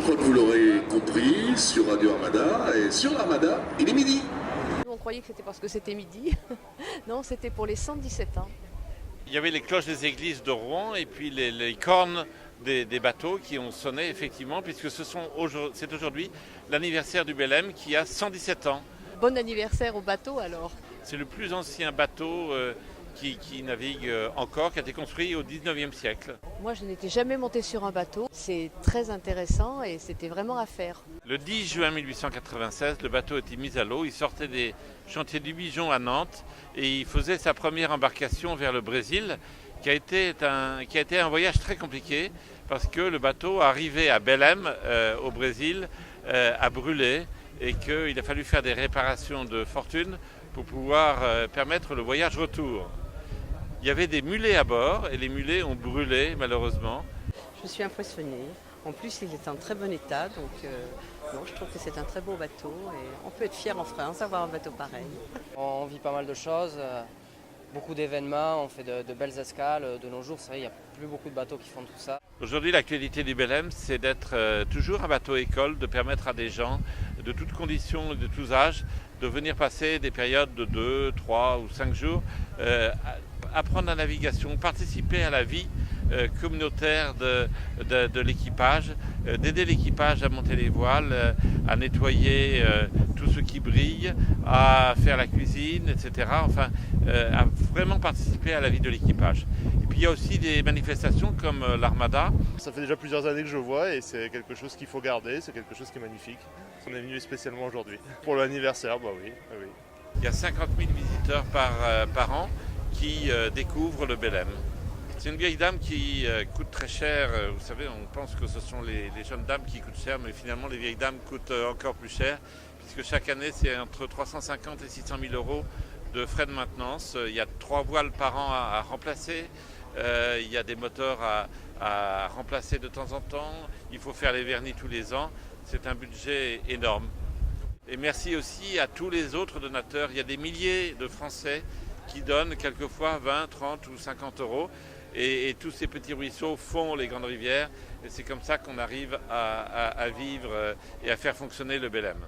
crois que vous l'aurez compris sur Radio Armada et sur l'Armada, il est midi. On croyait que c'était parce que c'était midi. Non, c'était pour les 117 ans. Il y avait les cloches des églises de Rouen et puis les cornes des bateaux qui ont sonné effectivement, puisque c'est aujourd'hui l'anniversaire du Belém qui a 117 ans. Bon anniversaire au bateau alors. C'est le plus ancien bateau qui navigue encore, qui a été construit au 19e siècle. Moi, je n'étais jamais montée sur un bateau. C'est très intéressant et c'était vraiment à faire. Le 10 juin 1896, le bateau a été mis à l'eau. Il sortait des chantiers du Bijon à Nantes et il faisait sa première embarcation vers le Brésil, qui a été un voyage très compliqué parce que le bateau arrivé à Belém, au Brésil, a brûlé et qu'il a fallu faire des réparations de fortune pour pouvoir permettre le voyage retour. Il y avait des mulets à bord et les mulets ont brûlé malheureusement. Je suis impressionnée. En plus, il est en très bon état, donc je trouve que c'est un très beau bateau et on peut être fier en France d'avoir un bateau pareil. On vit pas mal de choses, beaucoup d'événements, on fait de belles escales. De nos jours, c'est vrai, il n'y a plus beaucoup de bateaux qui font tout ça. Aujourd'hui, l'actualité du Belém, c'est d'être toujours un bateau-école, de permettre à des gens de toutes conditions et de tous âges de venir passer des périodes de 2, 3 ou 5 jours, apprendre la navigation, participer à la vie communautaire de l'équipage, d'aider l'équipage à monter les voiles, à nettoyer tout ce qui brille, à faire la cuisine, etc. Enfin, à vraiment participer à la vie de l'équipage. Et puis il y a aussi des manifestations comme l'Armada. Ça fait déjà plusieurs années que je vois et c'est quelque chose qu'il faut garder, c'est quelque chose qui est magnifique. On est venu spécialement aujourd'hui. Pour l'anniversaire, bah oui. Il y a 50 000 visiteurs par an qui découvrent le Belém. C'est une vieille dame qui coûte très cher. Vous savez, on pense que ce sont les jeunes dames qui coûtent cher, mais finalement les vieilles dames coûtent encore plus cher, puisque chaque année c'est entre 350 et 600 000 euros de frais de maintenance. Il y a 3 voiles par an à remplacer. Il y a des moteurs à remplacer de temps en temps. Il faut faire les vernis tous les ans. C'est un budget énorme. Et merci aussi à tous les autres donateurs. Il y a des milliers de Français qui donnent quelquefois 20, 30 ou 50 euros. Et tous ces petits ruisseaux font les grandes rivières. Et c'est comme ça qu'on arrive à vivre et à faire fonctionner le Belém.